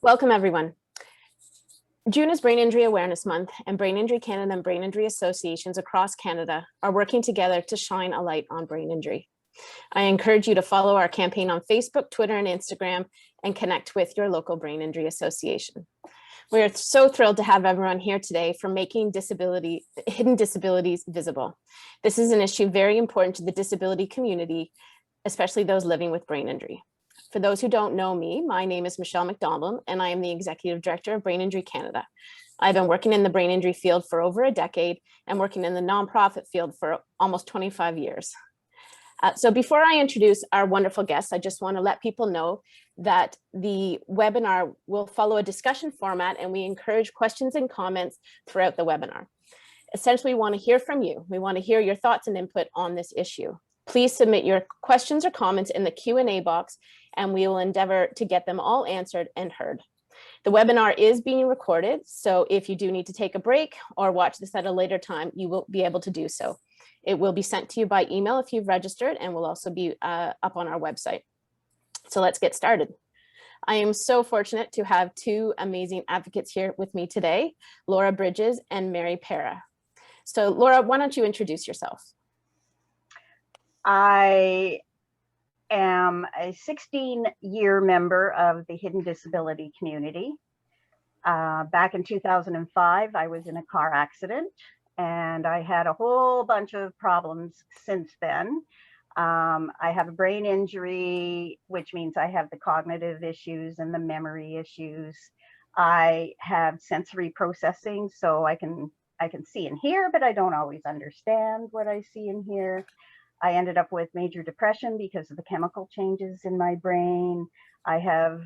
Welcome, everyone. June is Brain Injury Awareness Month, and Brain Injury Canada and brain injury associations across Canada are working together to shine a light on brain injury. I encourage you to follow our campaign on Facebook, Twitter, and Instagram, and connect with your local brain injury association. We are so thrilled to have everyone here today for making hidden disabilities visible. This is an issue very important to the disability community, especially those living with brain injury. For those who don't know me, my name is McDonald, and I am the Executive Director of Brain Injury Canada. I've been working in the brain injury field for over a decade and working in the nonprofit field for almost 25 years. So before I introduce our wonderful guests, I just want to let people know that the webinar will follow a discussion format, and we encourage questions and comments throughout the webinar. Essentially, we want to hear from you. We want to hear your thoughts and input on this issue. Please submit your questions or comments in the Q&A box, and we will endeavor to get them all answered and heard. The webinar is being recorded, so if you do need to take a break or watch this at a later time, you will be able to do so. It will be sent to you by email if you've registered, and will also be up on our website. So let's get started. I am so fortunate to have two amazing advocates here with me today, Laura Brydges and Meri Perra. So Laura, why don't you introduce yourself? I am a 16-year member of the hidden disability community. Back in 2005, I was in a car accident, and I had a whole bunch of problems since then. I have a brain injury, which means I have the cognitive issues and the memory issues. I have sensory processing, so I can see and hear, but I don't always understand what I see and hear. I ended up with major depression because of the chemical changes in my brain. I have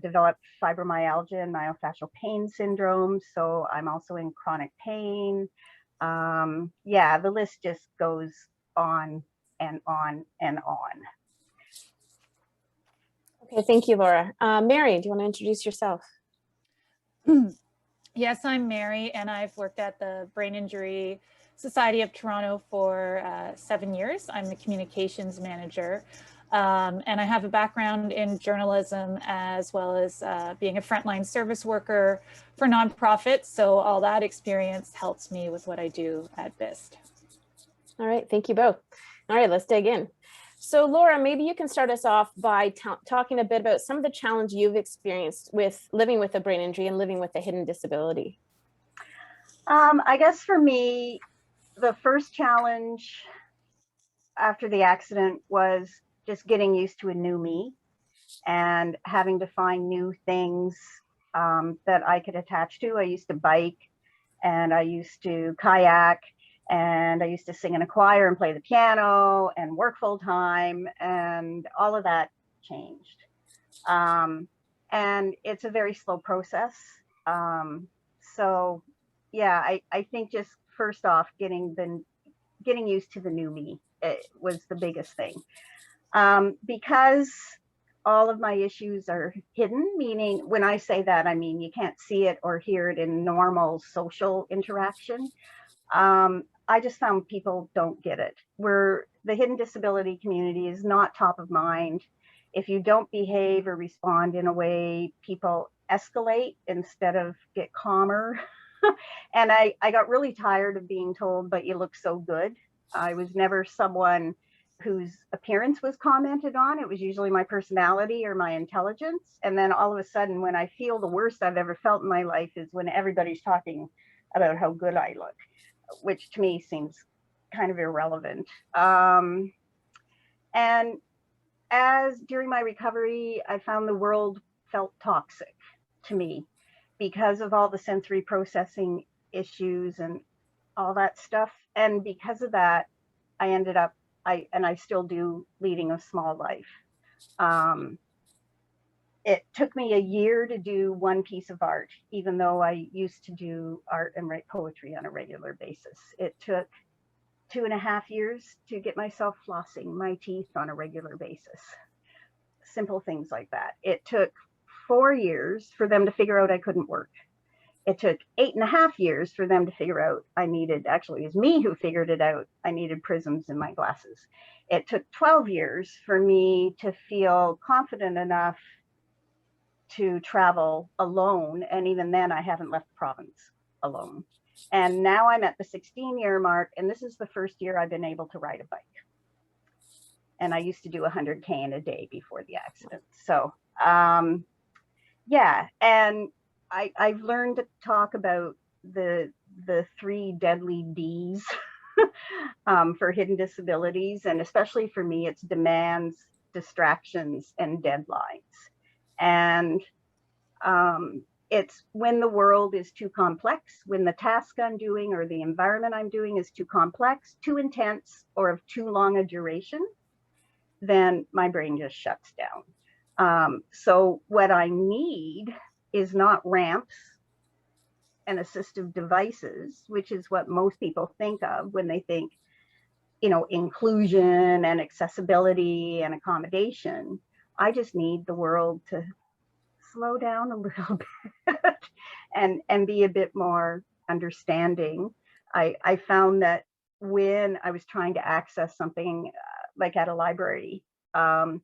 developed fibromyalgia and myofascial pain syndrome, so I'm also in chronic pain. Yeah, the list just goes on and on and on. Okay, thank you, Laura. Meri, do you want to introduce yourself? Yes, I'm Meri, and I've worked at the Brain Injury Society of Toronto for 7 years. I'm the communications manager, and I have a background in journalism as well as being a frontline service worker for nonprofits. So all that experience helps me with what I do at BIST. All right, thank you both. All right, let's dig in. So Laura, maybe you can start us off by talking a bit about some of the challenge you've experienced with living with a brain injury and living with a hidden disability. I guess for me, the first challenge after the accident was just getting used to a new me and having to find new things that I could attach to. I used to bike, and I used to kayak, and I used to sing in a choir and play the piano and work full time, and all of that changed. And it's a very slow process. So yeah, I think just first off, getting used to the new me was the biggest thing. Because all of my issues are hidden, meaning when I say that, I mean you can't see it or hear it in normal social interaction. I just found people don't get it. The hidden disability community is not top of mind. If you don't behave or respond in a way, people escalate instead of get calmer. And I got really tired of being told, but you look so good. I was never someone whose appearance was commented on. It was usually my personality or my intelligence. And then all of a sudden, when I feel the worst I've ever felt in my life is when everybody's talking about how good I look, which to me seems kind of irrelevant. And as during my recovery, I found the world felt toxic to me because of all the sensory processing issues and all that stuff. And because of that, I ended up, I still do, leading a small life. It took me a year to do one piece of art, even though I used to do art and write poetry on a regular basis. It took 2.5 years to get myself flossing my teeth on a regular basis. Simple things like that. It took 4 years for them to figure out I couldn't work. It took 8.5 years for them to figure out actually it was me who figured it out, I needed prisms in my glasses. It took 12 years for me to feel confident enough to travel alone. And even then, I haven't left the province alone. And now I'm at the 16-year mark, and this is the first year I've been able to ride a bike. And I used to do 100K in a day before the accident. So, yeah, and I've learned to talk about the 3 deadly Ds for hidden disabilities. And especially for me, it's demands, distractions, and deadlines. And it's when the world is too complex, when the task I'm doing or the environment I'm doing is too complex, too intense, or of too long a duration, then my brain just shuts down. So what I need is not ramps and assistive devices, which is what most people think of when they think, you know, inclusion and accessibility and accommodation. I just need the world to slow down a little bit and be a bit more understanding. I found that when I was trying to access something like at a library, there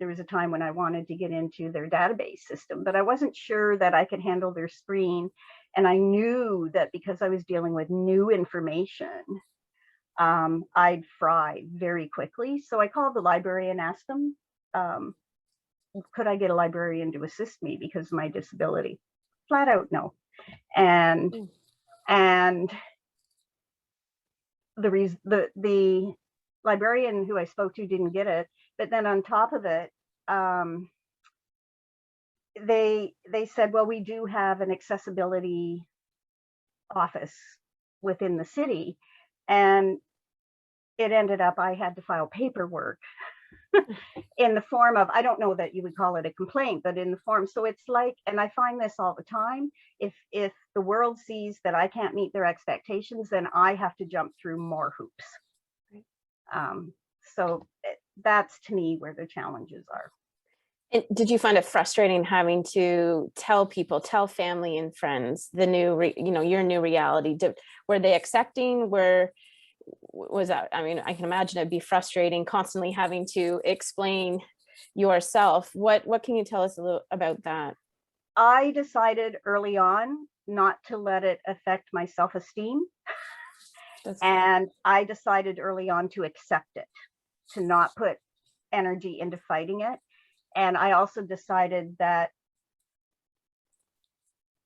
was a time when I wanted to get into their database system, but I wasn't sure that I could handle their screen. And I knew that because I was dealing with new information, I'd fry very quickly. So I called the library and asked them, could I get a librarian to assist me because of my disability? Flat out no. And the librarian who I spoke to didn't get it. But then on top of it, they said, well, we do have an accessibility office within the city. And it ended up I had to file paperwork in the form of, I don't know that you would call it a complaint, but in the form. So it's like, and I find this all the time, if the world sees that I can't meet their expectations, then I have to jump through more hoops. So that's to me where the challenges are. And did you find it frustrating having to tell people, tell family and friends the new, your new reality? Were they accepting? Was that, I mean, I can imagine it'd be frustrating constantly having to explain yourself. What can you tell us a little about that? I decided early on not to let it affect my self-esteem. And I decided early on to accept it, to not put energy into fighting it. And I also decided that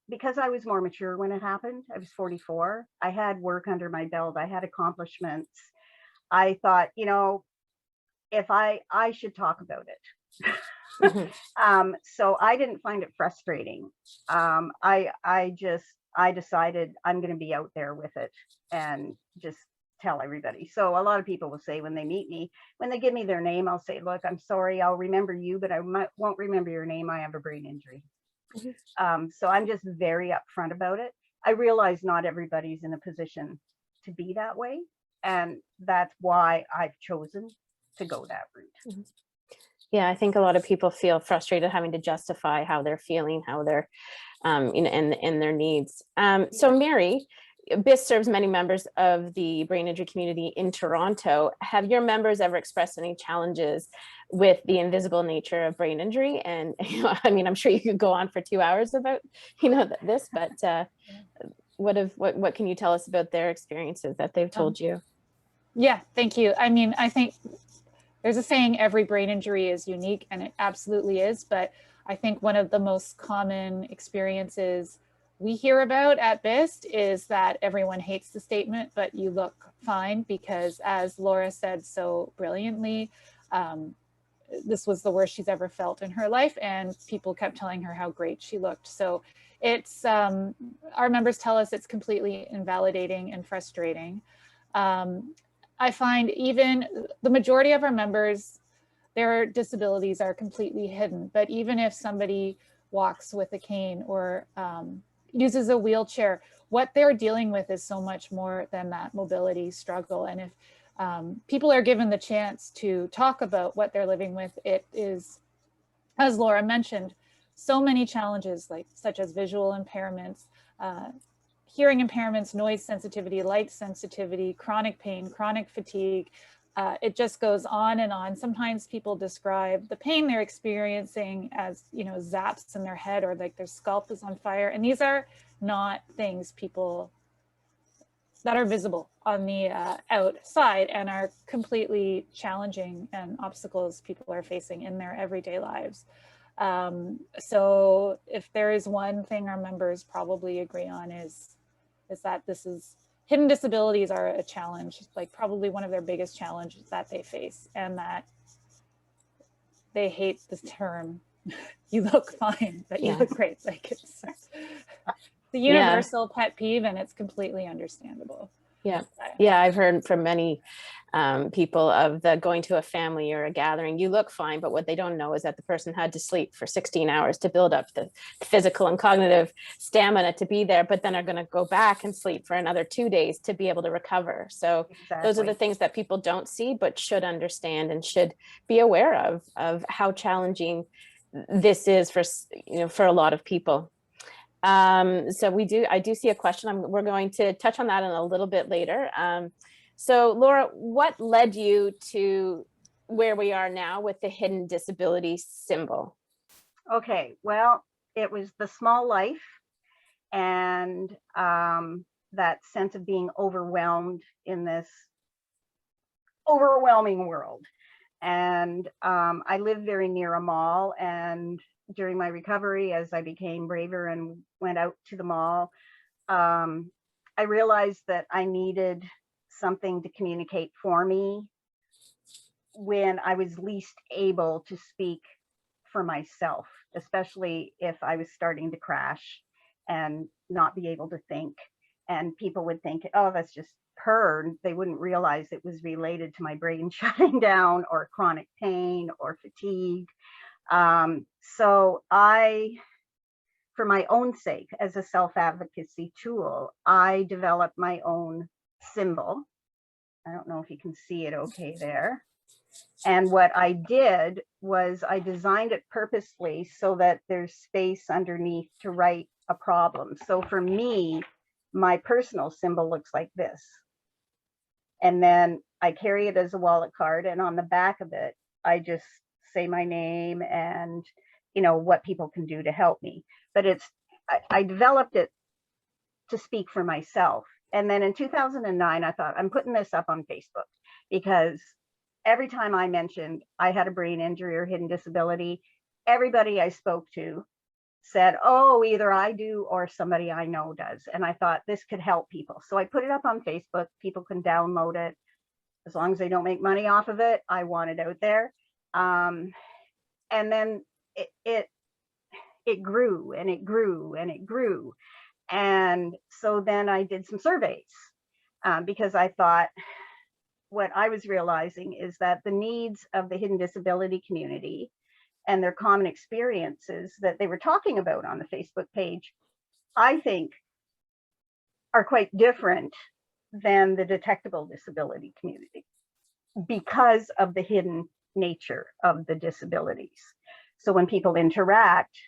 because I was more mature when it happened, I was 44, I had work under my belt, I had accomplishments. I thought, if I should talk about it. Mm-hmm. So I didn't find it frustrating. I decided I'm going to be out there with it and just tell everybody. So a lot of people will say when they meet me, when they give me their name, I'll say, look, I'm sorry, I'll remember you, but I won't remember your name. I have a brain injury. Mm-hmm. So I'm just very upfront about it. I realize not everybody's in a position to be that way. And that's why I've chosen to go that route. Mm-hmm. Yeah, I think a lot of people feel frustrated having to justify how they're feeling, how they're, and their needs. So Meri, BIS serves many members of the brain injury community in Toronto. Have your members ever expressed any challenges with the invisible nature of brain injury? And I mean, I'm sure you could go on for 2 hours about, this, but what can you tell us about their experiences that they've told you? Yeah, thank you. I mean, I think there's a saying, every brain injury is unique, and it absolutely is. But I think one of the most common experiences we hear about at BIST is that everyone hates the statement, but you look fine, because as Laura said so brilliantly, this was the worst she's ever felt in her life, and people kept telling her how great she looked. So it's, our members tell us it's completely invalidating and frustrating. I find even the majority of our members, their disabilities are completely hidden, but even if somebody walks with a cane or uses a wheelchair, what they're dealing with is so much more than that mobility struggle. And if people are given the chance to talk about what they're living with, it is, as Laura mentioned, so many challenges, such as visual impairments, hearing impairments, noise sensitivity, light sensitivity, chronic pain, chronic fatigue, it just goes on and on. Sometimes people describe the pain they're experiencing as, you know, zaps in their head, or like their scalp is on fire. And these are not things people that are visible on the outside, and are completely challenging and obstacles people are facing in their everyday lives. So if there is one thing our members probably agree on is that hidden disabilities are a challenge, like probably one of their biggest challenges that they face, and that they hate the term, you look fine, but you look great. Like it's the universal pet peeve, and it's completely understandable. Yeah, I've heard from many people of the going to a family or a gathering, you look fine, but what they don't know is that the person had to sleep for 16 hours to build up the physical and cognitive stamina to be there, but then are going to go back and sleep for another 2 days to be able to recover. So those are the things that people don't see, but should understand and should be aware of how challenging this is for, you know, for a lot of people. So I do see a question. We're going to touch on that in a little bit later. So Laura, what led you to where we are now with the hidden disability symbol? Okay, well, it was the small life and that sense of being overwhelmed in this overwhelming world. And I live very near a mall, and during my recovery, as I became braver and went out to the mall, I realized that I needed something to communicate for me when I was least able to speak for myself, especially if I was starting to crash and not be able to think. And people would think, oh, that's just her. They wouldn't realize it was related to my brain shutting down, or chronic pain, or fatigue. So for my own sake, as a self-advocacy tool, I developed my own symbol. I don't know if you can see it okay there. And what I did was I designed it purposely so that there's space underneath to write a problem. So for me, my personal symbol looks like this. And then I carry it as a wallet card, and on the back of it, I just say my name and, you know, what people can do to help me. But I developed it to speak for myself. And then in 2009, I thought, I'm putting this up on Facebook, because every time I mentioned I had a brain injury or hidden disability, everybody I spoke to said, oh, either I do or somebody I know does. And I thought this could help people. So I put it up on Facebook. People can download it. As long as they don't make money off of it, I want it out there. And then it grew and it grew and it grew. And so then I did some surveys, because I thought, what I was realizing is that the needs of the hidden disability community and their common experiences that they were talking about on the Facebook page, I think, are quite different than the detectable disability community, because of the hidden nature of the disabilities. So when people interact,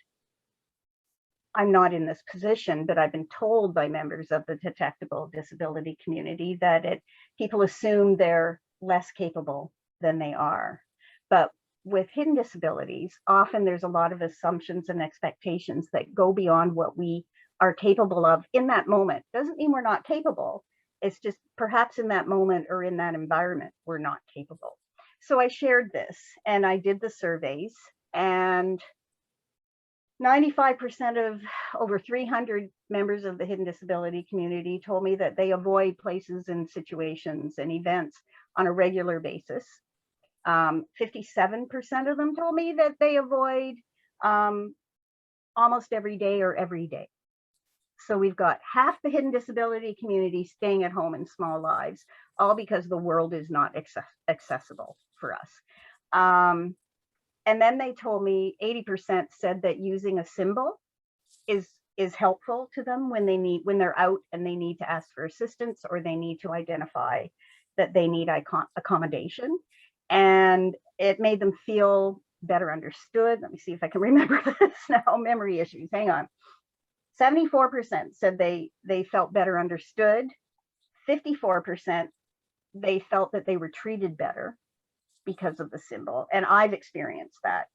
I'm not in this position, but I've been told by members of the detectable disability community that people assume they're less capable than they are. But with hidden disabilities, often there's a lot of assumptions and expectations that go beyond what we are capable of in that moment. Doesn't mean we're not capable. It's just perhaps in that moment or in that environment, we're not capable. So I shared this and I did the surveys, and 95% of over 300 members of the hidden disability community told me that they avoid places and situations and events on a regular basis. 57% of them told me that they avoid almost every day or every day. So we've got half the hidden disability community staying at home in small lives, all because the world is not accessible for us. And then they told me 80% said that using a symbol is helpful to them when they're out and they need to ask for assistance, or they need to identify that they need accommodation. And it made them feel better understood. Let me see if I can remember this now. Memory issues, hang on. 74% said they felt better understood. 54% they felt that they were treated better because of the symbol. And I've experienced that.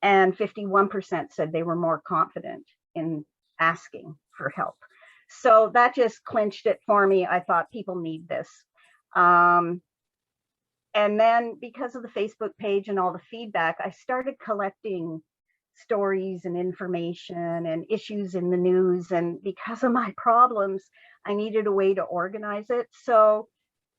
And 51% said they were more confident in asking for help. So that just clinched it for me. I thought people need this. And then because of the Facebook page and all the feedback, I started collecting stories and information and issues in the news. And because of my problems, I needed a way to organize it. So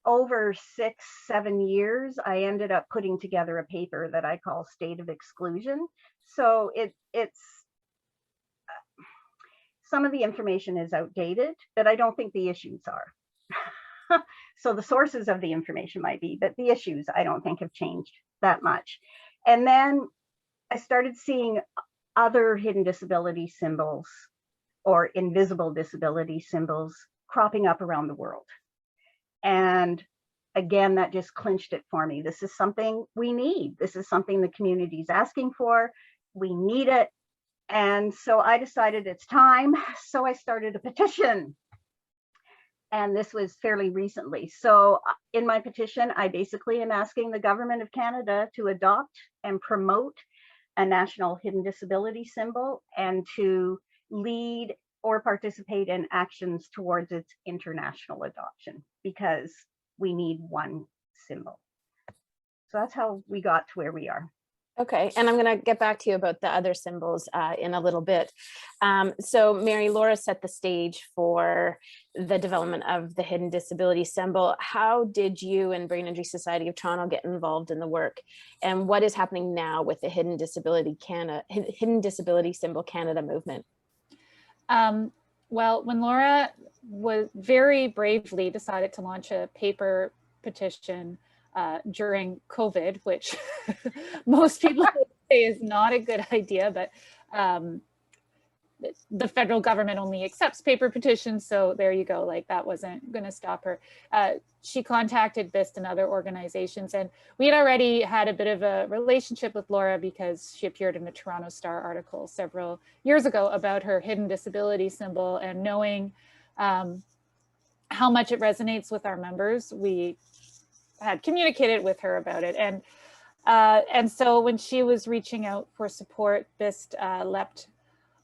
over 6-7 years, I ended up putting together a paper that I call State of Exclusion. So it's some of the information is outdated, but I don't think the issues are. So the sources of the information might be, but the issues I don't think have changed that much. And then I started seeing other hidden disability symbols or invisible disability symbols cropping up around the world. And again, that just clinched it for me. This is something we need. This is something the community is asking for. We need it. And so I decided it's time. So I started a petition. And this was fairly recently. So in my petition, I basically am asking the government of Canada to adopt and promote a national hidden disability symbol and to lead or participate in actions towards its international adoption, because we need one symbol. So that's how we got to where we are. Okay, and I'm going to get back to you about the other symbols in a little bit. So Meri, Laura set the stage for the development of the hidden disability symbol. How did you and Brain Injury Society of Toronto get involved in the work? And what is happening now with the Hidden Disability Symbol Canada movement? Well, when Laura was very bravely decided to launch a paper petition during COVID, which most people say is not a good idea, but the federal government only accepts paper petitions. So there you go, like that wasn't going to stop her. She contacted BIST and other organizations, and we had already had a bit of a relationship with Laura because she appeared in a Toronto Star article several years ago about her hidden disability symbol, and knowing how much it resonates with our members, we had communicated with her about it. And so when she was reaching out for support, BIST leapt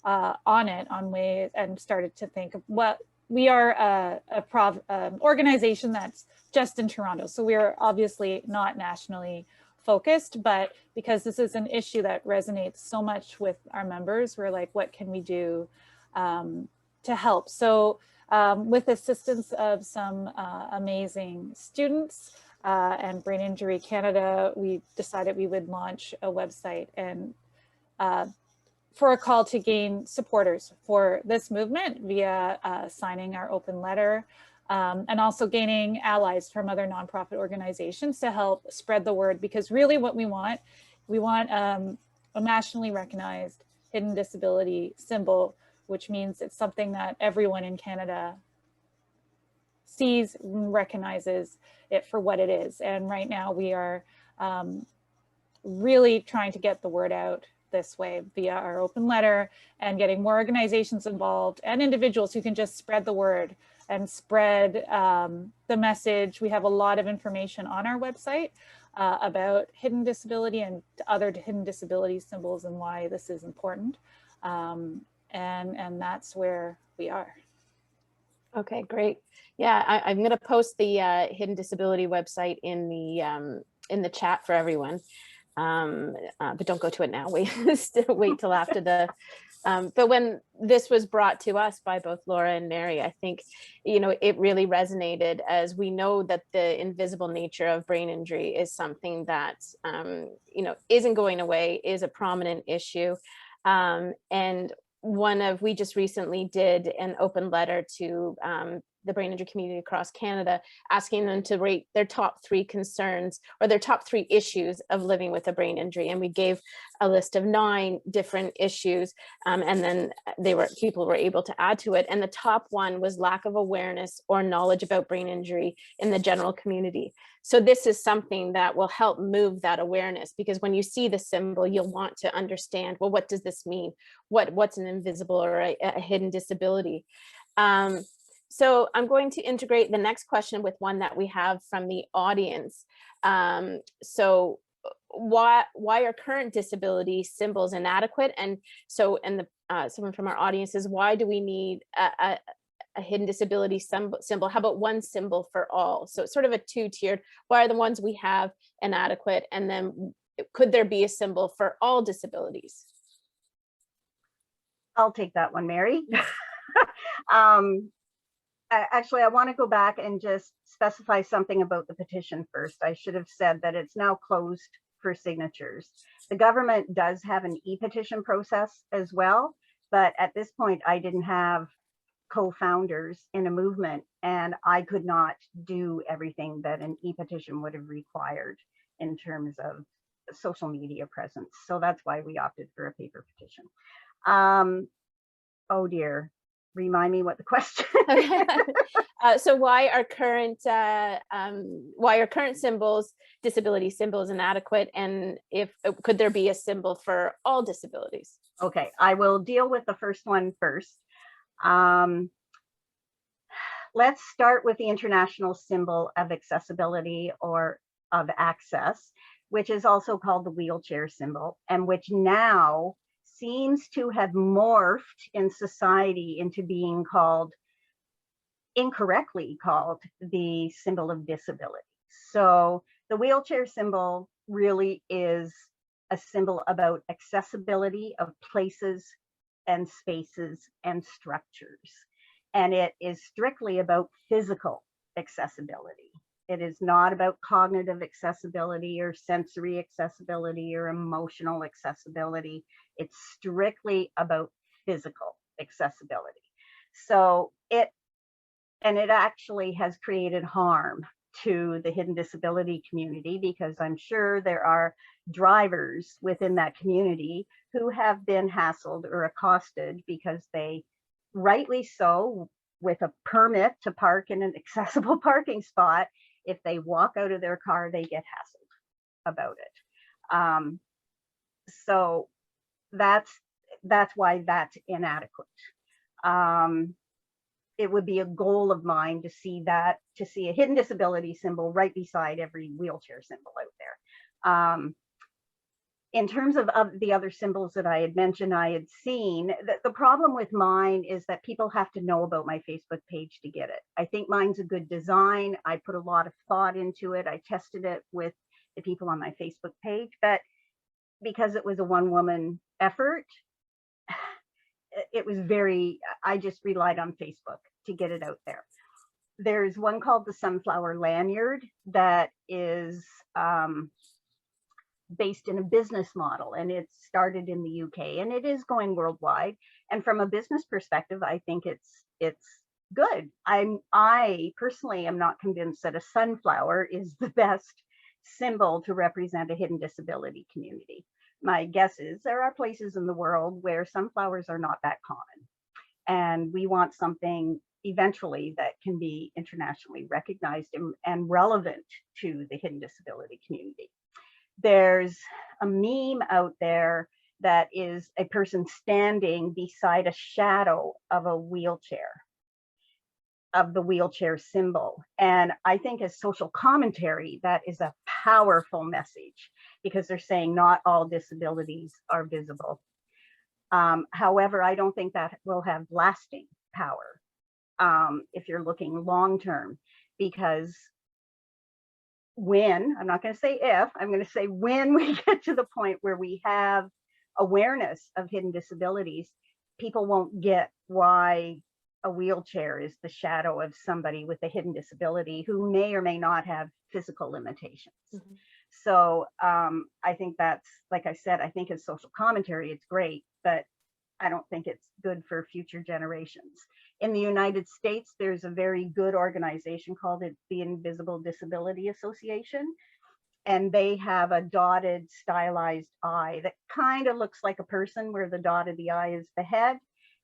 on ways and started to think of what we are a organization that's just in Toronto. So we are obviously not nationally focused, but because this is an issue that resonates so much with our members, we're like, what can we do to help? So with assistance of some amazing students and Brain Injury Canada, we decided we would launch a website and for a call to gain supporters for this movement via signing our open letter, and also gaining allies from other nonprofit organizations to help spread the word. Because really what we want a nationally recognized hidden disability symbol, which means it's something that everyone in Canada sees, recognizes it for what it is. And right now we are really trying to get the word out this way via our open letter and getting more organizations involved and individuals who can just spread the word and spread the message. We have a lot of information on our website about hidden disability and other hidden disability symbols and why this is important. And that's where we are. Okay, great. Yeah, I'm going to post the hidden disability website in the chat for everyone. But don't go to it now. Wait till after the. But when this was brought to us by both Laura and Meri, I think, it really resonated, as we know that the invisible nature of brain injury is something that, isn't going away, is a prominent issue. And we just recently did an open letter to the brain injury community across Canada, asking them to rate their top 3 concerns or their top 3 issues of living with a brain injury. And we gave a list of 9 different issues, and then people were able to add to it. And the top one was lack of awareness or knowledge about brain injury in the general community. So this is something that will help move that awareness, because when you see the symbol, you'll want to understand, well, what does this mean? What's an invisible or a hidden disability? So I'm going to integrate the next question with one that we have from the audience. So why are current disability symbols inadequate? And so, someone from our audience is, why do we need a hidden disability symbol? How about one symbol for all? So it's sort of a two-tiered. Why are the ones we have inadequate? And then could there be a symbol for all disabilities? I'll take that one, Mary. Actually, I want to go back and just specify something about the petition first. I should have said that it's now closed for signatures. The government does have an e-petition process as well, but at this point, I didn't have co-founders in a movement, and I could not do everything that an e-petition would have required in terms of social media presence. So that's why we opted for a paper petition. Oh dear, remind me what the question is. So why are current symbols, disability symbols, inadequate, and could there be a symbol for all disabilities? Okay, I will deal with the first one first. Let's start with the international symbol of accessibility or of access, which is also called the wheelchair symbol, and which now seems to have morphed in society into being called, incorrectly called, the symbol of disability. So the wheelchair symbol really is a symbol about accessibility of places and spaces and structures. And it is strictly about physical accessibility. It is not about cognitive accessibility or sensory accessibility or emotional accessibility. It's strictly about physical accessibility. So it actually has created harm to the hidden disability community, because I'm sure there are drivers within that community who have been hassled or accosted because they, rightly so, with a permit to park in an accessible parking spot, if they walk out of their car, they get hassled about it. So that's why that's inadequate. It would be a goal of mine to see a hidden disability symbol right beside every wheelchair symbol out there. In terms of the other symbols that I had mentioned, I had seen, the problem with mine is that people have to know about my Facebook page to get it. I think mine's a good design. I put a lot of thought into it. I tested it with the people on my Facebook page, but because it was a one-woman effort, it was I just relied on Facebook to get it out there. There's one called the Sunflower Lanyard that is based in a business model, and it started in the UK and it is going worldwide. And from a business perspective, I think it's good. I personally am not convinced that a sunflower is the best symbol to represent a hidden disability community. My guess is there are places in the world where sunflowers are not that common, and we want something eventually that can be internationally recognized and relevant to the hidden disability community. There's a meme out there that is a person standing beside a shadow of a wheelchair, of the wheelchair symbol. And I think as social commentary, that is a powerful message, because they're saying not all disabilities are visible. However, I don't think that will have lasting power if you're looking long-term, because I'm not going to say if, I'm going to say when we get to the point where we have awareness of hidden disabilities, people won't get why a wheelchair is the shadow of somebody with a hidden disability who may or may not have physical limitations. Mm-hmm. So I think that's, like I said, I think as social commentary, it's great, but I don't think it's good for future generations. In the United States, there's a very good organization called the Invisible Disability Association, and they have a dotted stylized eye that kind of looks like a person, where the dot of the eye is the head,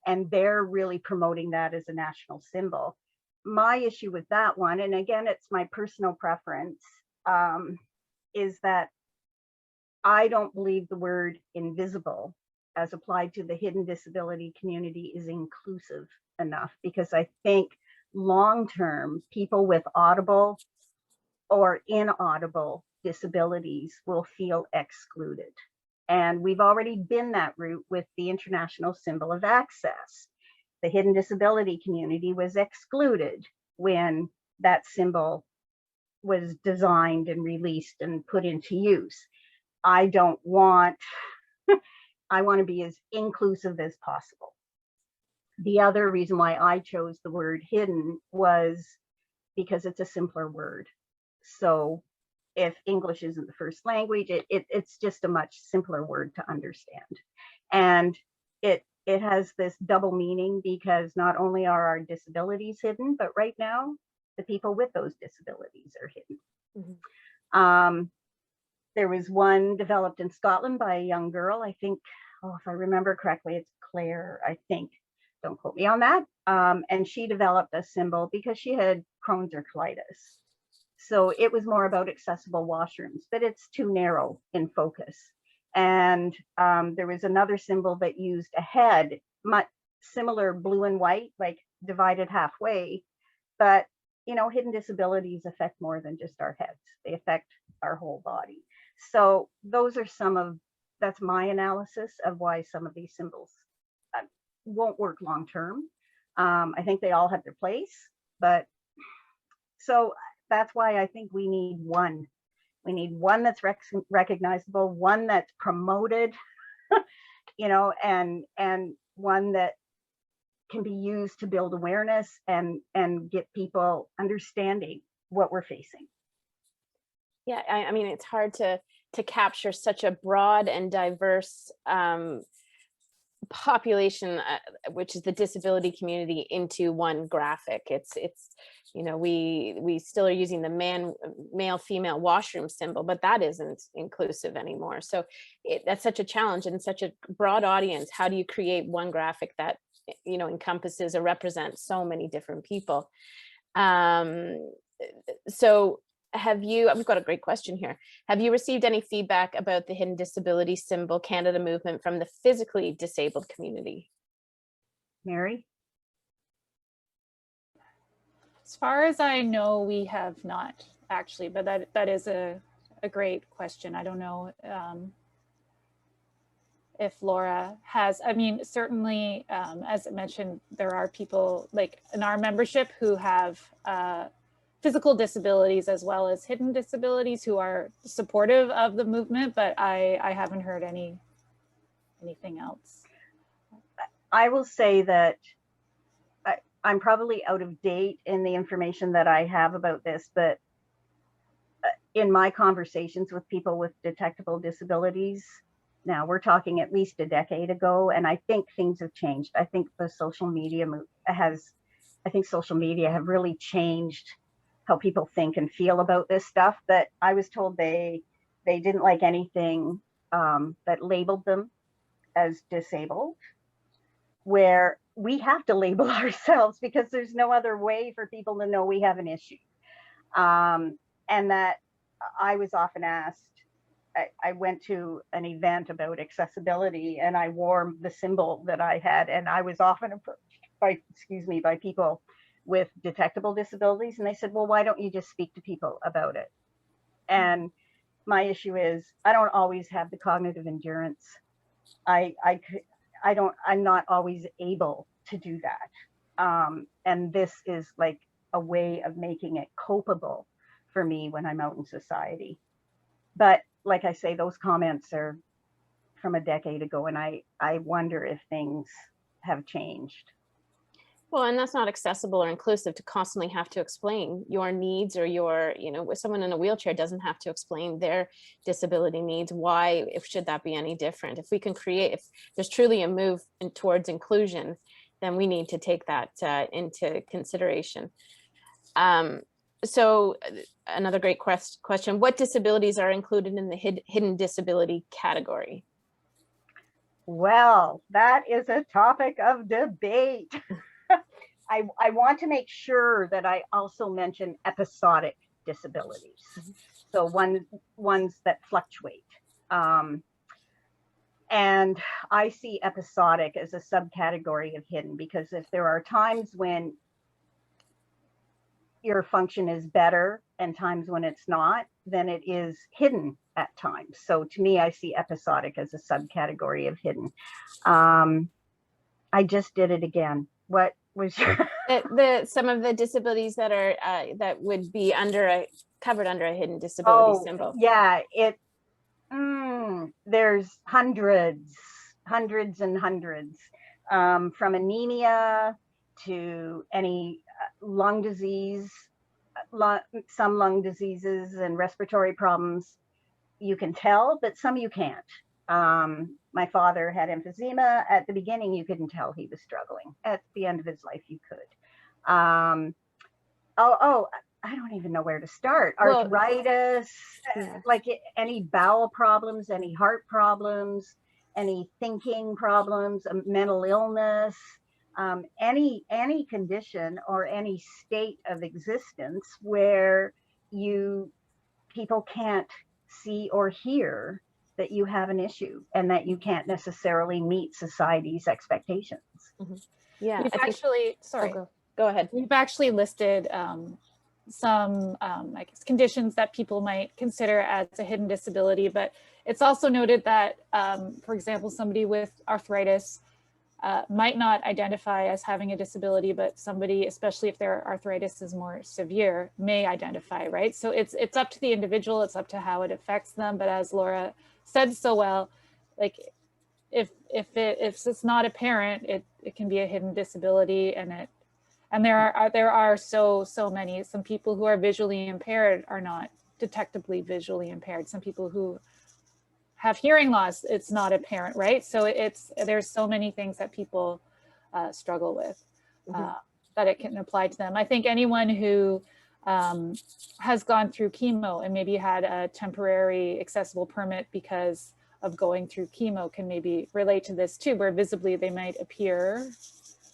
and they're really promoting that as a national symbol. My issue with that one, and again, it's my personal preference, is that I don't believe the word invisible as applied to the hidden disability community is inclusive enough, because I think long-term, people with audible or inaudible disabilities will feel excluded. And we've already been that route with the International Symbol of Access. The hidden disability community was excluded when that symbol was designed and released and put into use. I don't want, I want to be as inclusive as possible. The other reason why I chose the word hidden was because it's a simpler word. So if English isn't the first language, it's just a much simpler word to understand. And it has this double meaning, because not only are our disabilities hidden, but right now the people with those disabilities are hidden. Mm-hmm. There was one developed in Scotland by a young girl, I think, oh, if I remember correctly, it's Claire, I think. Don't quote me on that. And she developed a symbol because she had Crohn's or colitis. So it was more about accessible washrooms, but it's too narrow in focus. And there was another symbol that used a head, much similar blue and white, like divided halfway. But, you know, hidden disabilities affect more than just our heads. They affect our whole body. So those are some of, that's my analysis of why some of these symbols won't work long term. I think they all have their place, but so that's why I think we need one. We need one that's recognizable, one that's promoted, you know, and one that can be used to build awareness and get people understanding what we're facing. Yeah, I mean, it's hard to capture such a broad and diverse population, which is the disability community, into one graphic. It's you know, we still are using the male female washroom symbol, but that isn't inclusive anymore. So that's such a challenge, and such a broad audience. How do you create one graphic that, you know, encompasses or represents so many different people? So we've got a great question here. Have you received any feedback about the Hidden Disability Symbol Canada movement from the physically disabled community? Meri? As far as I know, we have not actually, but that is a great question. I don't know if Laura has. I mean, certainly, as I mentioned, there are people like in our membership who have physical disabilities as well as hidden disabilities who are supportive of the movement, but I haven't heard anything else. I will say that I'm probably out of date in the information that I have about this, but in my conversations with people with detectable disabilities, now we're talking at least a decade ago, and I think things have changed. I think the social media social media have really changed how people think and feel about this stuff. But I was told they didn't like anything that labeled them as disabled, where we have to label ourselves because there's no other way for people to know we have an issue. And that I was often asked, I went to an event about accessibility and I wore the symbol that I had, and I was often approached by people with detectable disabilities, and they said, well, why don't you just speak to people about it? And my issue is I don't always have the cognitive endurance. I'm not always able to do that. And this is like a way of making it copable for me when I'm out in society. But like I say, those comments are from a decade ago, and I wonder if things have changed. Well, and that's not accessible or inclusive to constantly have to explain your needs, or your, you know, someone in a wheelchair doesn't have to explain their disability needs. Why should that be any different? If we can create, if there's truly a move towards inclusion, then we need to take that into consideration. So another great question, what disabilities are included in the hidden disability category? Well, that is a topic of debate. I want to make sure that I also mention episodic disabilities. So ones that fluctuate. And I see episodic as a subcategory of hidden, because if there are times when your function is better and times when it's not, then it is hidden at times. So to me, I see episodic as a subcategory of hidden. I just did it again. What was your some of the disabilities that are that would be covered under a hidden disability symbol? Yeah, there's hundreds and hundreds, from anemia to any lung disease, some lung diseases and respiratory problems you can tell, but some you can't. My father had emphysema. At the beginning, you couldn't tell he was struggling. At the end of his life, you could. I don't even know where to start. Arthritis, like any bowel problems, any heart problems, any thinking problems, mental illness, any condition or any state of existence where people can't see or hear that you have an issue and that you can't necessarily meet society's expectations. Mm-hmm. Yeah, we've actually, sorry. Go ahead. We've actually listed some, I guess, conditions that people might consider as a hidden disability, but it's also noted that, for example, somebody with arthritis might not identify as having a disability, but somebody, especially if their arthritis is more severe, may identify, right? So it's up to the individual, it's up to how it affects them. But as Laura said so well, like if it's not apparent, it can be a hidden disability, and there are so many. Some people who are visually impaired are not detectably visually impaired. Some people who have hearing loss, it's not apparent, right? So there's so many things that people struggle with, that it can apply to them. I think anyone who has gone through chemo and maybe had a temporary accessible permit because of going through chemo can maybe relate to this too, where visibly they might appear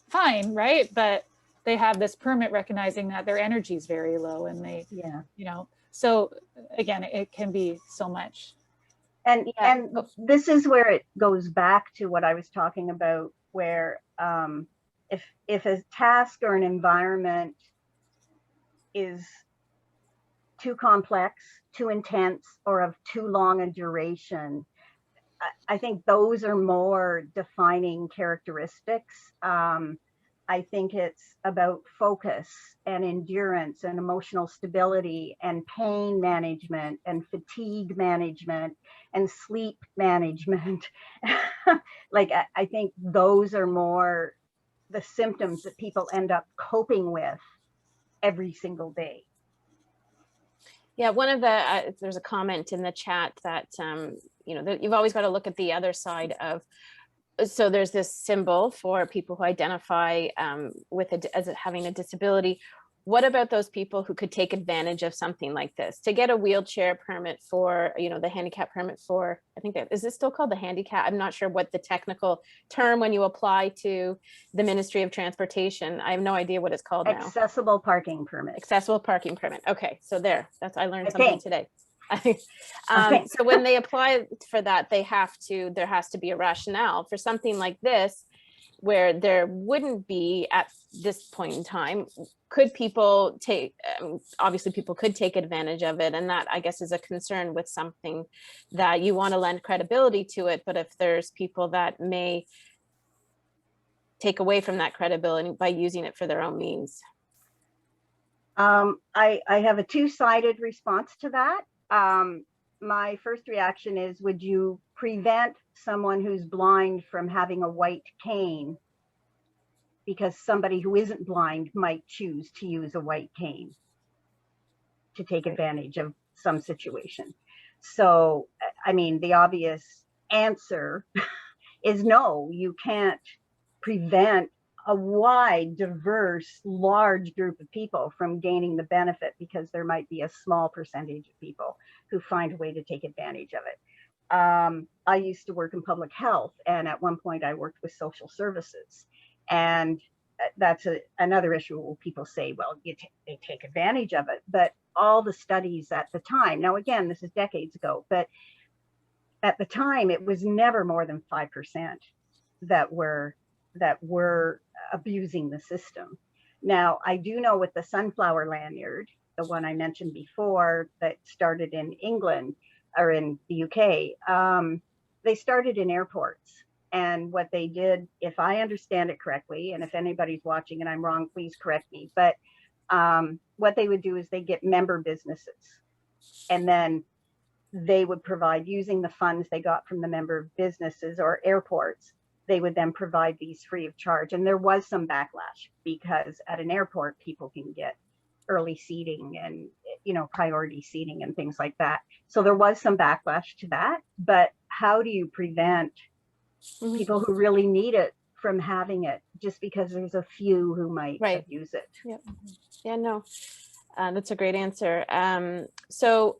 fine, right? But they have this permit recognizing that their energy is very low, and they, so again, it can be so much. And this is where it goes back to what I was talking about, where if a task or an environment is too complex, too intense, or of too long a duration, I think those are more defining characteristics. I think it's about focus and endurance and emotional stability and pain management and fatigue management and sleep management. Like, I think those are more the symptoms that people end up coping with every single day. Yeah, one of the, there's a comment in the chat that, you've always got to look at the other side of, so there's this symbol for people who identify as having a disability. What about those people who could take advantage of something like this to get a wheelchair permit for, the handicap permit for, I think is this still called the handicap? I'm not sure what the technical term when you apply to the Ministry of Transportation. I have no idea what it's called now. Accessible parking permit. Accessible parking permit. Okay, so I learned something today. So when they apply for that, there has to be a rationale for something like this, where there wouldn't be at this point in time. Could people obviously people could take advantage of it, and that, I guess, is a concern with something that you want to lend credibility to it. But if there's people that may take away from that credibility by using it for their own means. I have a two-sided response to that. My first reaction is, would you prevent someone who's blind from having a white cane because somebody who isn't blind might choose to use a white cane to take advantage of some situation? So, I mean, the obvious answer is no, you can't prevent a wide, diverse, large group of people from gaining the benefit, because there might be a small percentage of people who find a way to take advantage of it. I used to work in public health, and at one point I worked with social services, and that's another issue where people say, well, they take advantage of it. But all the studies at the time, now again, this is decades ago, but at the time it was never more than 5% that were abusing the system. Now, I do know with the sunflower lanyard, the one I mentioned before that started in England or in the UK, they started in airports. And what they did, if I understand it correctly, and if anybody's watching and I'm wrong, please correct me, but what they would do is they get member businesses, and then they would provide, using the funds they got from the member businesses or airports, they would then provide these free of charge. And there was some backlash because at an airport, people can get early seating and, you know, priority seating and things like that. So there was some backlash to that. But how do you prevent people who really need it from having it just because there's a few who might abuse it? Yep. Yeah, no, that's a great answer. So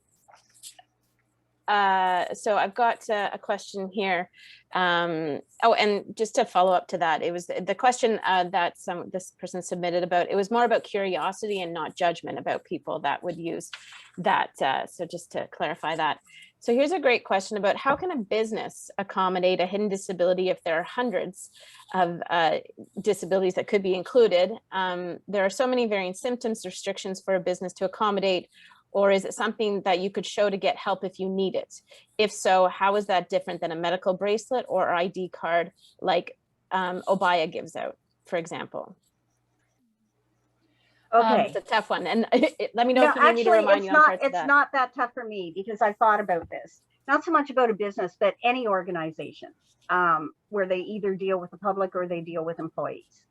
I've got a question here. Oh, and just to follow up to that, it was the question that this person submitted about, it was more about curiosity and not judgment about people that would use that. So just to clarify that. So here's a great question about how can a business accommodate a hidden disability if there are hundreds of disabilities that could be included? There are so many varying symptoms, restrictions for a business to accommodate. Or is it something that you could show to get help if you need it? If so, how is that different than a medical bracelet or ID card like Obaya gives out, for example? Okay. It's a tough one. And let me know if you need me to remind you on parts of that. It's not that tough for me because I thought about this. Not so much about a business, but any organization where they either deal with the public or they deal with employees.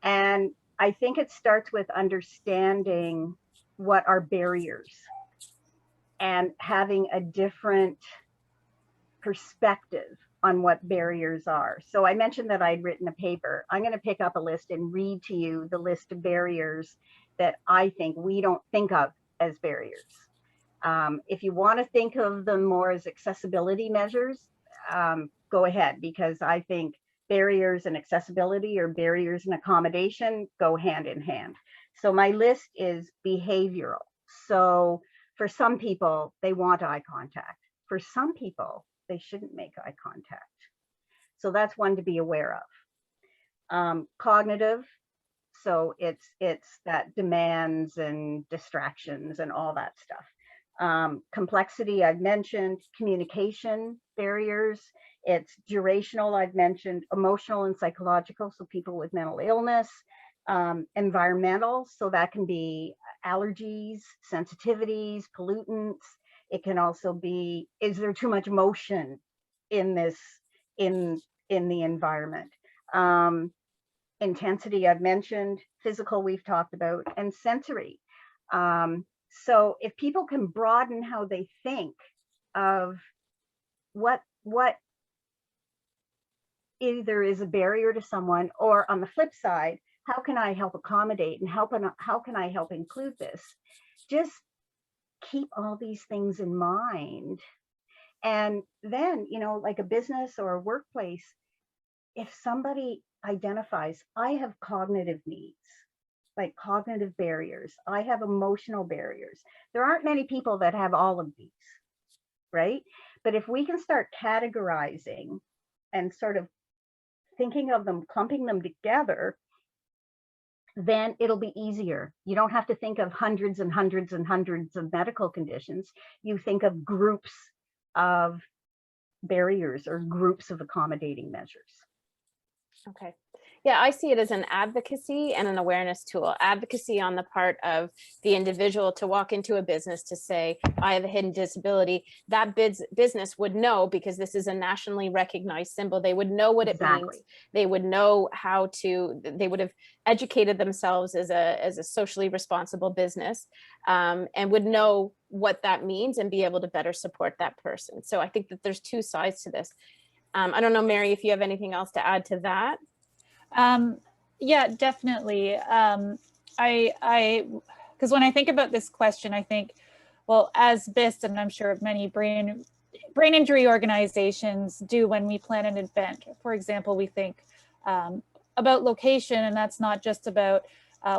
And I think it starts with understanding what are barriers and having a different perspective on what barriers are. So I mentioned that I'd written a paper. I'm going to pick up a list and read to you the list of barriers that I think we don't think of as barriers. If you want to think of them more as accessibility measures, go ahead, because I think barriers and accessibility or barriers and accommodation go hand in hand. So my list is behavioral. So for some people, they want eye contact. For some people, they shouldn't make eye contact. So that's one to be aware of. Cognitive. So it's that demands and distractions and all that stuff. Complexity, I've mentioned. Communication barriers. It's durational, I've mentioned. Emotional and psychological, so people with mental illness. Environmental, so that can be allergies, sensitivities, pollutants. It can also be, is there too much motion in this, in the environment? Intensity, I've mentioned. Physical, we've talked about. And sensory. So if people can broaden how they think of what either is a barrier to someone, or on the flip side, how can I help accommodate and how can I help include this? Just keep all these things in mind. And then, you know, like a business or a workplace, if somebody identifies, I have cognitive needs, like cognitive barriers, I have emotional barriers. There aren't many people that have all of these, right? But if we can start categorizing and sort of thinking of them, clumping them together, then it'll be easier. You don't have to think of hundreds and hundreds and hundreds of medical conditions. You think of groups of barriers or groups of accommodating measures. Okay. Yeah, I see it as an advocacy and an awareness tool. Advocacy on the part of the individual to walk into a business to say, I have a hidden disability. That business would know, because this is a nationally recognized symbol. They would know what it means. They would know how to, they would have educated themselves as a socially responsible business, and would know what that means and be able to better support that person. So I think that there's two sides to this. I don't know, Meri, if you have anything else to add to that. Yeah, definitely. Because when I think about this question, I think, well, as BIST, and I'm sure many brain injury organizations do when we plan an event, for example, we think about location, and that's not just about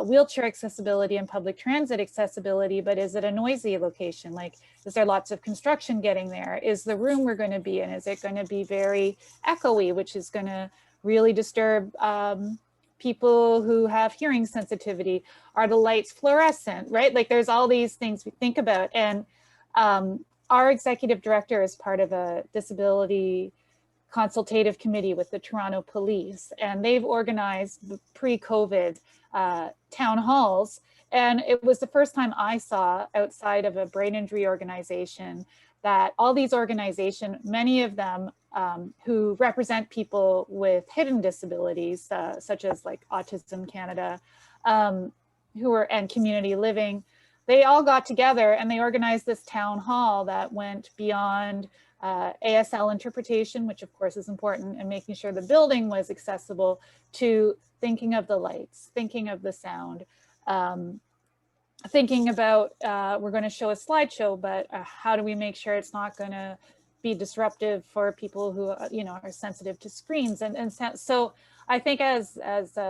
wheelchair accessibility and public transit accessibility, but is it a noisy location? Like, is there lots of construction getting there? Is the room we're going to be in, is it going to be very echoey, which is going to really disturb people who have hearing sensitivity? Are the lights fluorescent, right? Like there's all these things we think about. And our executive director is part of a disability consultative committee with the Toronto Police, and they've organized pre-COVID town halls. And it was the first time I saw, outside of a brain injury organization, that all these organizations, many of them who represent people with hidden disabilities, such as like Autism Canada, and community living, they all got together and they organized this town hall that went beyond ASL interpretation, which of course is important, and making sure the building was accessible, to thinking of the lights, thinking of the sound, thinking about, we're going to show a slideshow, but how do we make sure it's not going to be disruptive for people who, you know, are sensitive to screens? And so I think, as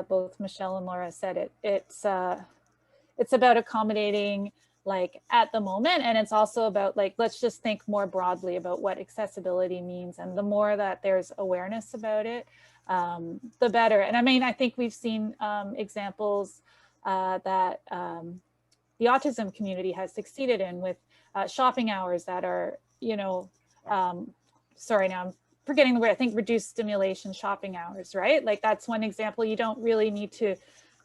both Michelle and Laura said, it's about accommodating like at the moment, and it's also about like, let's just think more broadly about what accessibility means, and the more that there's awareness about it, the better. And I mean, I think we've seen examples that the autism community has succeeded in, with shopping hours that are, you know, sorry, now I'm forgetting the word, I think reduced stimulation shopping hours, right? Like that's one example. You don't really need to,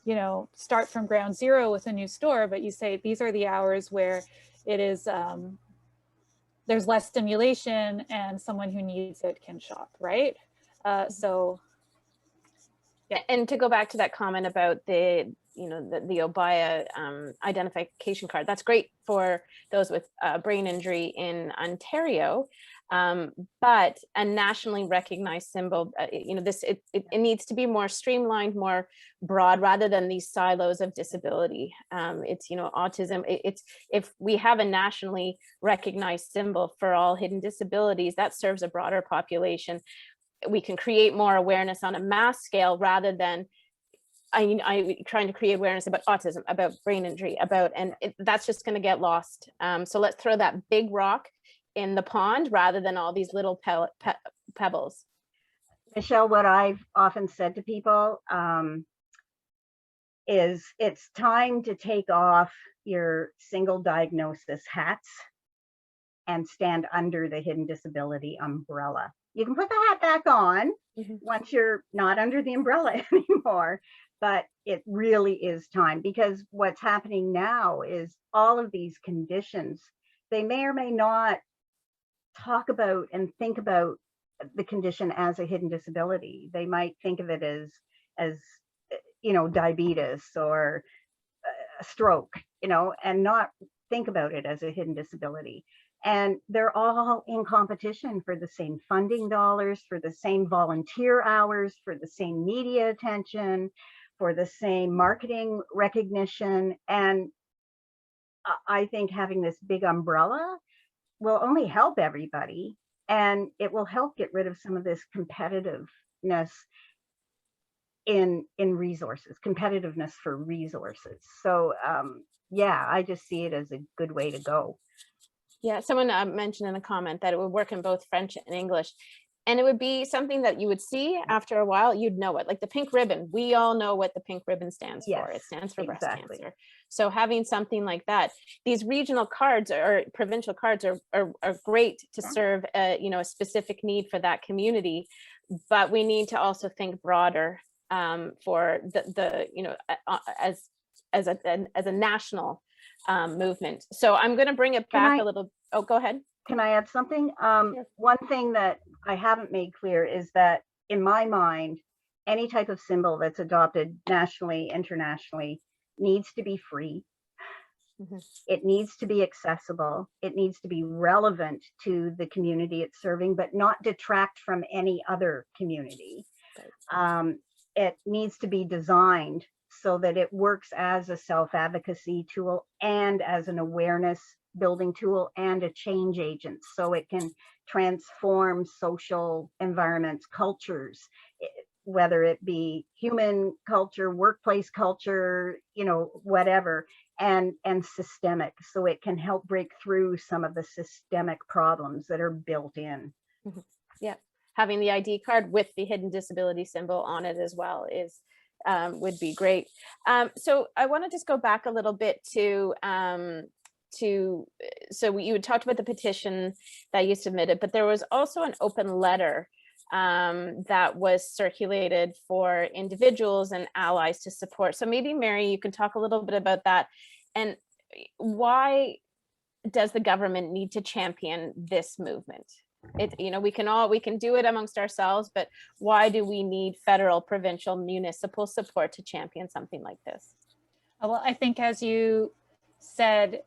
you know, start from ground zero with a new store, but you say these are the hours where it is, there's less stimulation and someone who needs it can shop, right? So, yeah. And to go back to that comment about the, you know, the Obaya identification card, that's great for those with brain injury in Ontario. But a nationally recognized symbol, you know, it needs to be more streamlined, more broad, rather than these silos of disability. It's, you know, autism, if we have a nationally recognized symbol for all hidden disabilities, that serves a broader population. We can create more awareness on a mass scale, rather than I trying to create awareness about autism, about brain injury, and that's just going to get lost. So let's throw that big rock in the pond rather than all these little pebbles. Michelle, what I've often said to people is it's time to take off your single diagnosis hats and stand under the hidden disability umbrella. You can put the hat back on once you're not under the umbrella anymore, but it really is time, because what's happening now is all of these conditions, they may or may not talk about and think about the condition as a hidden disability. They might think of it as you know, diabetes or a stroke, you know, and not think about it as a hidden disability. And they're all in competition for the same funding dollars, for the same volunteer hours, for the same media attention, for the same marketing recognition. And I think having this big umbrella will only help everybody, and it will help get rid of some of this competitiveness in resources, competitiveness for resources. So yeah, I just see it as a good way to go. Yeah, someone mentioned in a comment that it would work in both French and English, and it would be something that you would see after a while. You'd know it, like the pink ribbon. We all know what the pink ribbon stands for. It stands for breast cancer. So having something like that, these regional cards or provincial cards are great to serve you know, a specific need for that community, but we need to also think broader for the you know, as a national movement. So I'm going to bring it back a little. Oh, go ahead. Can I add something? Sure. One thing that I haven't made clear is that in my mind, any type of symbol that's adopted nationally, internationally, needs to be free. It needs to be accessible. It needs to be relevant to the community it's serving, but not detract from any other community. It needs to be designed so that it works as a self-advocacy tool and as an awareness building tool and a change agent, so it can transform social environments, cultures, whether it be human culture, workplace culture, you know, whatever, and systemic, so it can help break through some of the systemic problems that are built in. Yeah, having the ID card with the hidden disability symbol on it as well is would be great. So I want to just go back a little bit to so you had talked about the petition that you submitted, but there was also an open letter that was circulated for individuals and allies to support. So maybe Meri, you can talk a little bit about that, and why does the government need to champion this movement? We can do it amongst ourselves, but why do we need federal, provincial, municipal support to champion something like this? Well, I think, as you said,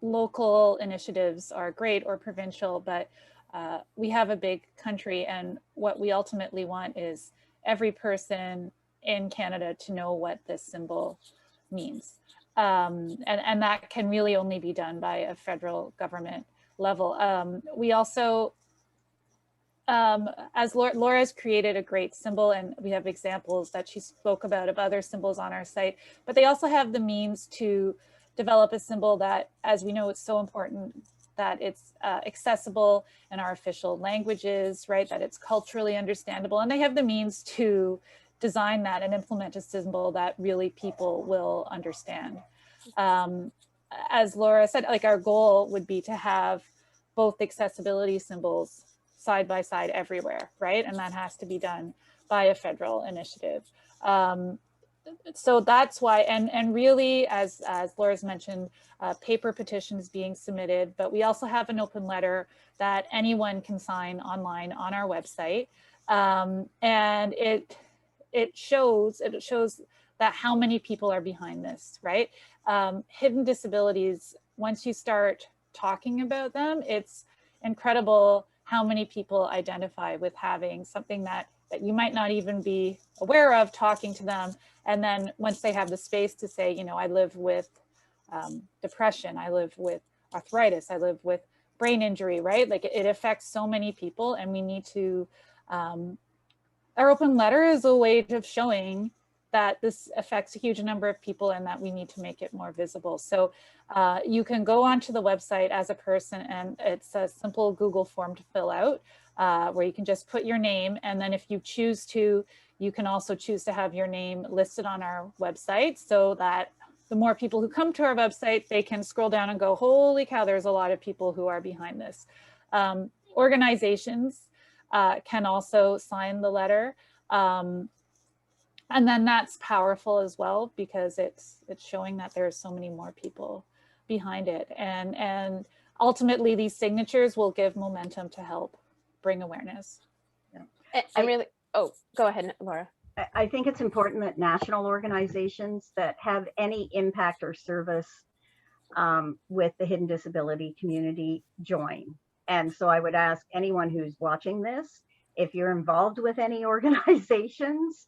local initiatives are great, or provincial, but we have a big country, and what we ultimately want is every person in Canada to know what this symbol means. And that can really only be done by a federal government level. We also, as Laura has created a great symbol, and we have examples that she spoke about of other symbols on our site, but they also have the means to develop a symbol that, as we know, it's so important that it's accessible in our official languages, right? That it's culturally understandable, and they have the means to design that and implement a symbol that really people will understand. As Laura said, like, our goal would be to have both accessibility symbols side by side everywhere, right? And that has to be done by a federal initiative. So that's why, and really, as Laura's mentioned, paper petitions being submitted, but we also have an open letter that anyone can sign online on our website. And it shows that how many people are behind this, right? Hidden disabilities, once you start talking about them, it's incredible how many people identify with having something that you might not even be aware of, talking to them. And then once they have the space to say, you know, I live with depression, I live with arthritis, I live with brain injury, right? Like, it affects so many people, and we need to, our open letter is a way of showing that this affects a huge number of people and that we need to make it more visible. So you can go onto the website as a person, and it's a simple Google form to fill out, where you can just put your name, and then if you choose to, you can also choose to have your name listed on our website, so that the more people who come to our website, they can scroll down and go, holy cow, there's a lot of people who are behind this. Organizations can also sign the letter. And then that's powerful as well, because it's showing that there are so many more people behind it. And ultimately, these signatures will give momentum to help bring awareness. Yeah. Oh, go ahead, Laura. I think it's important that national organizations that have any impact or service with the hidden disability community join. And so I would ask anyone who's watching this, if you're involved with any organizations,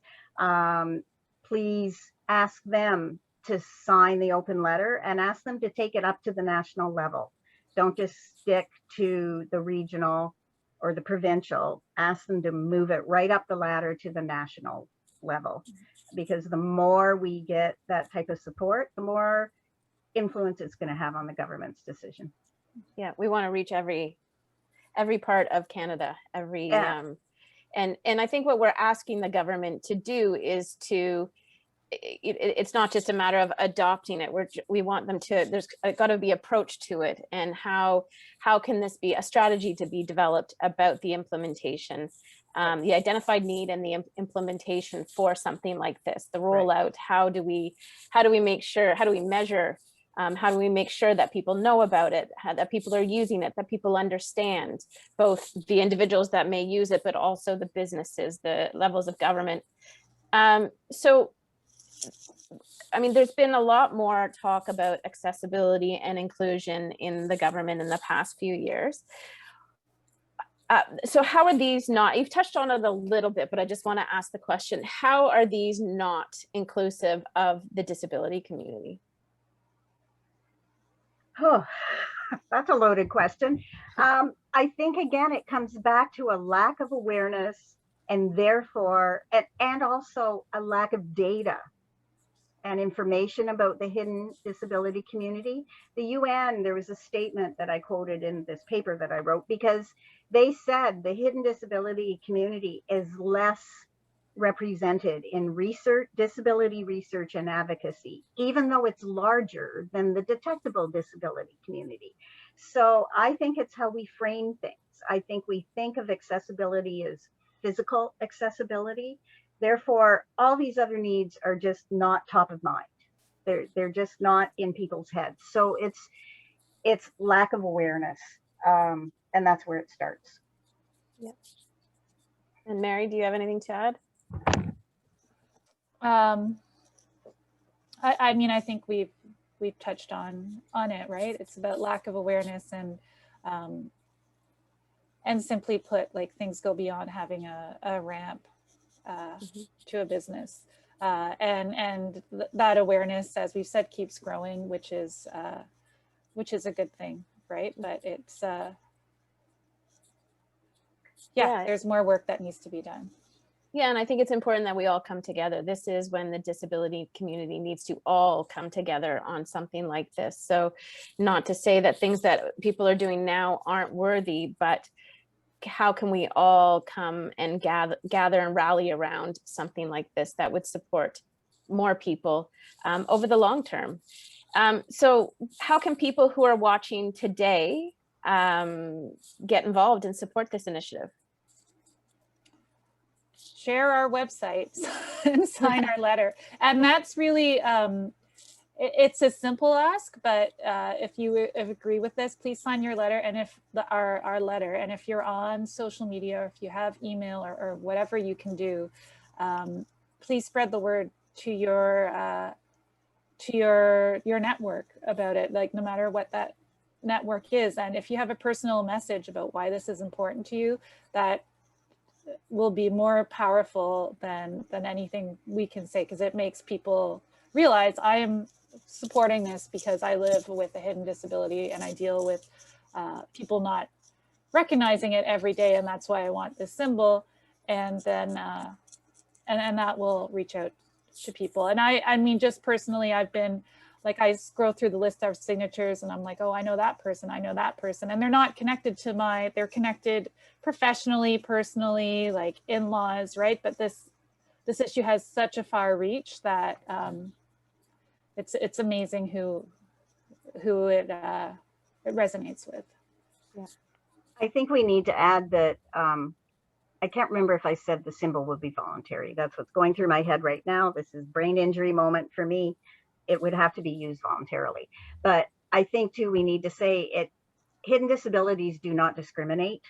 please ask them to sign the open letter and ask them to take it up to the national level. Don't just stick to the regional or the provincial. Ask them to move it right up the ladder to the national level, because the more we get that type of support, the more influence it's going to have on the government's decision. Yeah, we want to reach every part of Canada, and I think what we're asking the government to do is to, it's not just a matter of adopting it. We want them to, there's got to be approach to it, and how can this be a strategy to be developed about the implementation, the identified need and the implementation for something like this, the rollout. Right. How do we make sure, how do we measure, how do we make sure that people know about it, that people are using it, that people understand, both the individuals that may use it, but also the businesses, the levels of government. So, I mean, there's been a lot more talk about accessibility and inclusion in the government in the past few years. So how are these not, you've touched on it a little bit, but I just want to ask the question, how are these not inclusive of the disability community? Oh, that's a loaded question. I think, again, it comes back to a lack of awareness, and therefore, and also a lack of data and information about the hidden disability community. The UN, there was a statement that I quoted in this paper that I wrote, because they said the hidden disability community is less represented in research, disability research and advocacy, even though it's larger than the detectable disability community. So I think it's how we frame things. I think we think of accessibility as physical accessibility. Therefore, all these other needs are just not top of mind. They're just not in people's heads. So it's lack of awareness, and that's where it starts. Yeah. And Meri, do you have anything to add? I mean, I think we've touched on it, right? It's about lack of awareness and simply put, like, things go beyond having a ramp to a business. And that awareness, as we've said, keeps growing, which is a good thing, right? But it's, yeah, there's more work that needs to be done. Yeah, and I think it's important that we all come together. This is when the disability community needs to all come together on something like this. So not to say that things that people are doing now aren't worthy, but how can we all come and gather and rally around something like this that would support more people over the long term? So how can people who are watching today get involved and support this initiative? Share our websites and sign our letter. And that's really, it's a simple ask, but if you agree with this, please sign your letter. And if our letter, and if you're on social media, or if you have email or whatever you can do, please spread the word to your network about it, like no matter what that network is. And if you have a personal message about why this is important to you, that will be more powerful than anything we can say, because it makes people realize I am supporting this because I live with a hidden disability and I deal with people not recognizing it every day, and that's why I want this symbol. And then and that will reach out to people. And I mean, just personally, I've been like, I scroll through the list of signatures and I'm like, oh, I know that person, and they're not connected to they're connected professionally, personally, like in-laws, right? But this issue has such a far reach that it's amazing who it resonates with. Yeah. I think we need to add that I can't remember if I said the symbol would be voluntary. That's what's going through my head right now. This is brain injury moment for me. It would have to be used voluntarily. But I think too, we need to say hidden disabilities do not discriminate.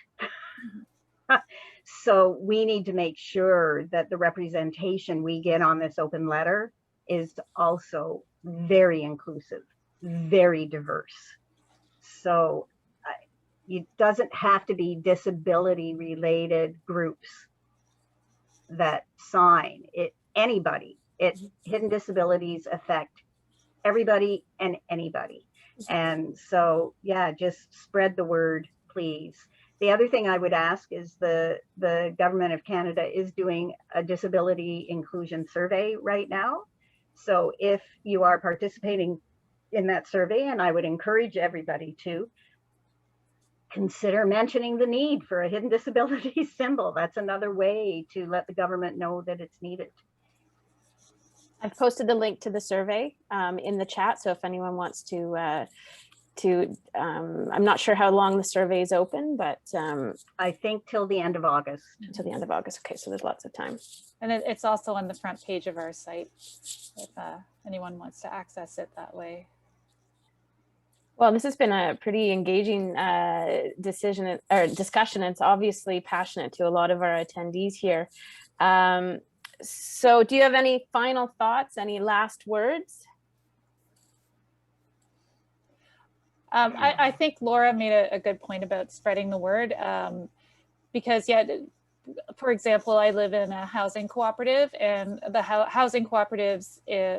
So we need to make sure that the representation we get on this open letter is also very inclusive, very diverse. So it doesn't have to be disability related groups that sign it. Anybody. Hidden disabilities affect everybody and anybody. And so, yeah, just spread the word, please. The other thing I would ask is the government of Canada is doing a disability inclusion survey right now. So if you are participating in that survey, and I would encourage everybody to consider mentioning the need for a hidden disability symbol. That's another way to let the government know that it's needed. I've posted the link to the survey in the chat. So if anyone wants to I'm not sure how long the survey is open, but I think till the end of August. Till the end of August. Okay, so there's lots of time. And it's also on the front page of our site if anyone wants to access it that way. Well, this has been a pretty engaging discussion. It's obviously passionate to a lot of our attendees here. So do you have any final thoughts, any last words? I think Laura made a good point about spreading the word because, yeah, for example, I live in a housing cooperative, and the housing cooperatives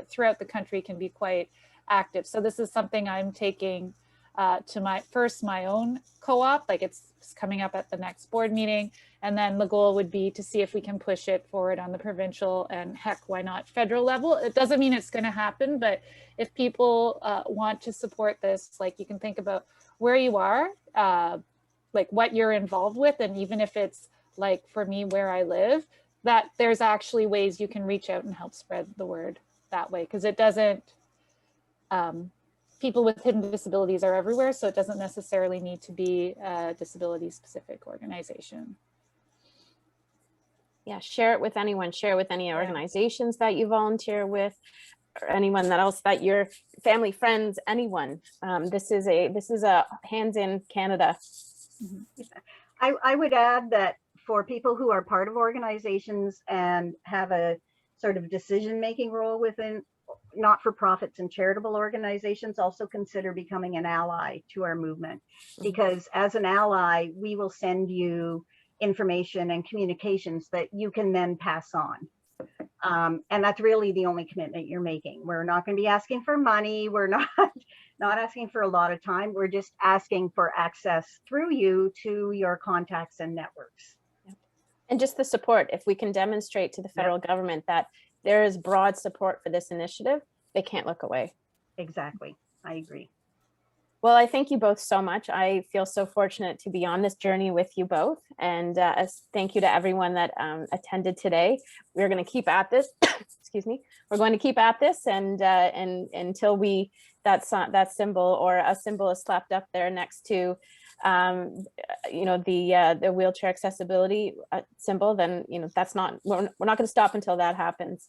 throughout the country can be quite active. So this is something I'm taking to my own co-op, like it's coming up at the next board meeting. And then the goal would be to see if we can push it forward on the provincial and heck, why not federal level? It doesn't mean it's going to happen, but if people want to support this, like you can think about where you are, like what you're involved with. And even if it's like for me, where I live, that there's actually ways you can reach out and help spread the word that way, because it doesn't, people with hidden disabilities are everywhere, so it doesn't necessarily need to be a disability specific organization. Yeah, share it with anyone, share it with any organizations that you volunteer with, or anyone that else, that your family, friends, anyone. This is a Hands in Canada. I would add that for people who are part of organizations and have a sort of decision-making role within not-for-profits and charitable organizations, also consider becoming an ally to our movement, because as an ally, we will send you information and communications that you can then pass on. And that's really the only commitment you're making. We're not going to be asking for money. We're not asking for a lot of time. We're just asking for access through you to your contacts and networks. And just the support. If we can demonstrate to the federal government that there is broad support for this initiative, they can't look away. Exactly. I agree. Well, I thank you both so much. I feel so fortunate to be on this journey with you both. And thank you to everyone that attended today. We're going to keep at this. Excuse me. We're going to keep at this, and until that symbol or a symbol is slapped up there next to the wheelchair accessibility symbol, then that's not, we're not going to stop until that happens.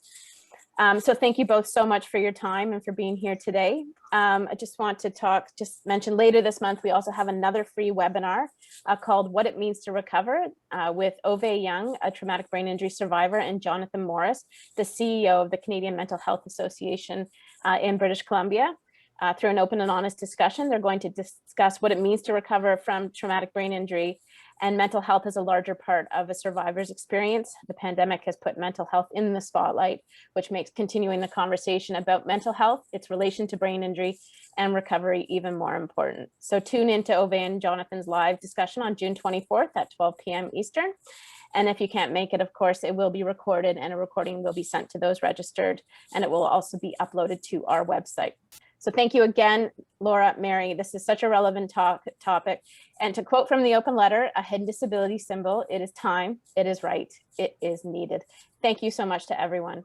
So thank you both so much for your time and for being here today. I just want to mention later this month, we also have another free webinar called What It Means to Recover with Ove Young, a traumatic brain injury survivor, and Jonathan Morris, the CEO of the Canadian Mental Health Association in British Columbia. Through an open and honest discussion, they're going to discuss what it means to recover from traumatic brain injury, and mental health is a larger part of a survivor's experience. The pandemic has put mental health in the spotlight, which makes continuing the conversation about mental health, its relation to brain injury and recovery even more important. So tune into Ove and Jonathan's live discussion on June 24th at 12 p.m. Eastern. And if you can't make it, of course, it will be recorded, and a recording will be sent to those registered, and it will also be uploaded to our website. So thank you again, Laura, Meri. This is such a relevant topic. And to quote from the open letter, a hidden disability symbol, it is time, it is right, it is needed. Thank you so much to everyone.